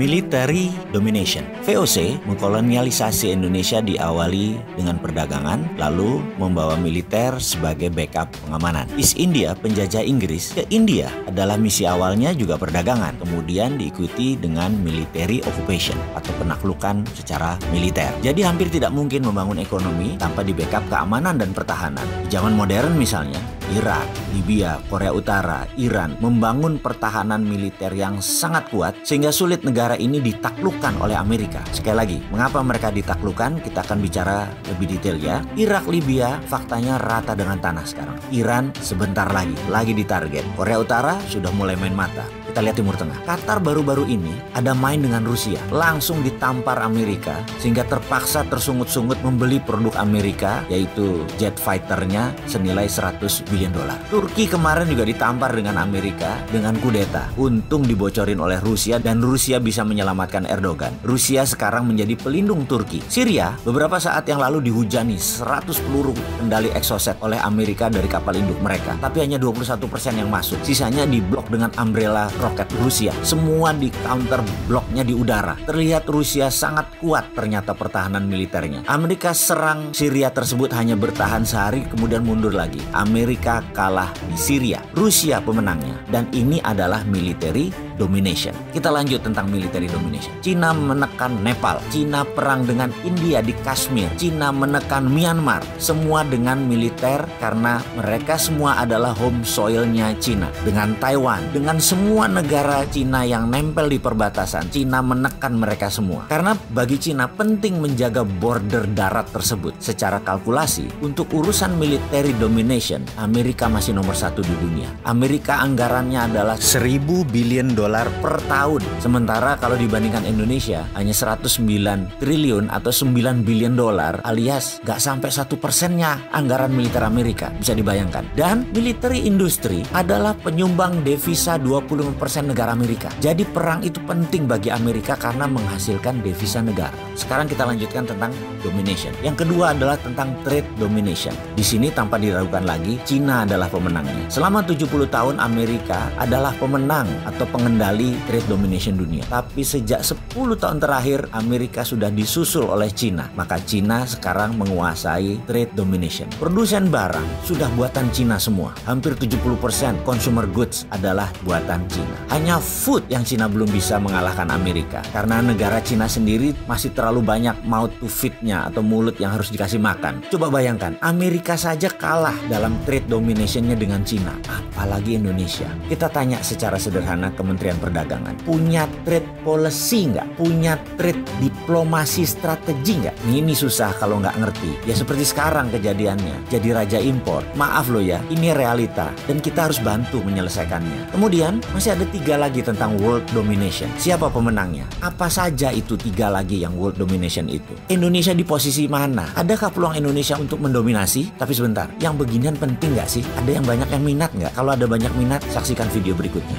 Military Domination. VOC mengkolonialisasi Indonesia diawali dengan perdagangan, lalu membawa militer sebagai backup pengamanan. East India, penjajah Inggris ke India adalah misi awalnya juga perdagangan, kemudian diikuti dengan military occupation atau penaklukan secara militer. Jadi hampir tidak mungkin membangun ekonomi tanpa di backup keamanan dan pertahanan. Di zaman modern misalnya, Irak, Libya, Korea Utara, Iran membangun pertahanan militer yang sangat kuat sehingga sulit negara ini ditaklukkan oleh Amerika. Sekali lagi, mengapa mereka ditaklukkan? Kita akan bicara lebih detail ya. Irak, Libya faktanya rata dengan tanah sekarang. Iran sebentar lagi ditarget. Korea Utara sudah mulai main mata. Kita lihat Timur Tengah. Qatar baru-baru ini ada main dengan Rusia. Langsung ditampar Amerika sehingga terpaksa tersungut-sungut membeli produk Amerika yaitu jet fighternya senilai 100 billion dolar. Turki kemarin juga ditampar dengan Amerika dengan kudeta. Untung dibocorin oleh Rusia dan Rusia bisa menyelamatkan Erdogan. Rusia sekarang menjadi pelindung Turki. Syria beberapa saat yang lalu dihujani 100 peluru kendali exocet oleh Amerika dari kapal induk mereka. Tapi hanya 21% yang masuk. Sisanya diblok dengan umbrella roket Rusia. Semua di counter bloknya di udara. Terlihat Rusia sangat kuat ternyata pertahanan militernya. Amerika serang Syria tersebut hanya bertahan sehari kemudian mundur lagi. Amerika kalah di Syria. Rusia pemenangnya. Dan ini adalah military domination. Kita lanjut tentang military domination. Cina menekan Nepal. Cina perang dengan India di Kashmir. Cina menekan Myanmar. Semua dengan militer karena mereka semua adalah home soilnya Cina. Dengan Taiwan, dengan semua negara Cina yang nempel di perbatasan, Cina menekan mereka semua. Karena bagi Cina penting menjaga border darat tersebut. Secara kalkulasi, untuk urusan military domination, Amerika masih nomor 1 di dunia. Amerika anggarannya adalah 1.000 billion dolar per tahun. Sementara kalau dibandingkan Indonesia, hanya 109 triliun atau 9 billion dolar alias gak sampai 1%-nya anggaran militer Amerika. Bisa dibayangkan. Dan military industry adalah penyumbang devisa 20% negara Amerika. Jadi perang itu penting bagi Amerika karena menghasilkan devisa negara. Sekarang kita lanjutkan tentang domination. Yang kedua adalah tentang trade domination. Di sini tanpa diragukan lagi, Cina adalah pemenangnya. Selama 70 tahun Amerika adalah pemenang atau pengendali trade domination dunia. Tapi sejak 10 tahun terakhir Amerika sudah disusul oleh Cina. Maka Cina sekarang menguasai trade domination. Produsen barang sudah buatan Cina semua. Hampir 70% consumer goods adalah buatan Cina. Hanya food yang Cina belum bisa mengalahkan Amerika. Karena negara Cina sendiri masih terlalu banyak mouth to feed-nya atau mulut yang harus dikasih makan. Coba bayangkan, Amerika saja kalah dalam trade domination-nya dengan Cina. Apalagi Indonesia. Kita tanya secara sederhana Kementerian Perdagangan. Punya trade policy nggak? Punya trade diplomasi strategi nggak? Ini susah kalau nggak ngerti. Ya seperti sekarang kejadiannya. Jadi raja impor. Maaf loh ya, ini realita. Dan kita harus bantu menyelesaikannya. Kemudian masih ada 3 lagi tentang world domination. Siapa pemenangnya? Apa saja itu 3 lagi yang world domination itu? Indonesia di posisi mana? Adakah peluang Indonesia untuk mendominasi? Tapi sebentar, yang beginian penting nggak sih? Ada yang banyak yang minat nggak? Kalau ada banyak minat, saksikan video berikutnya.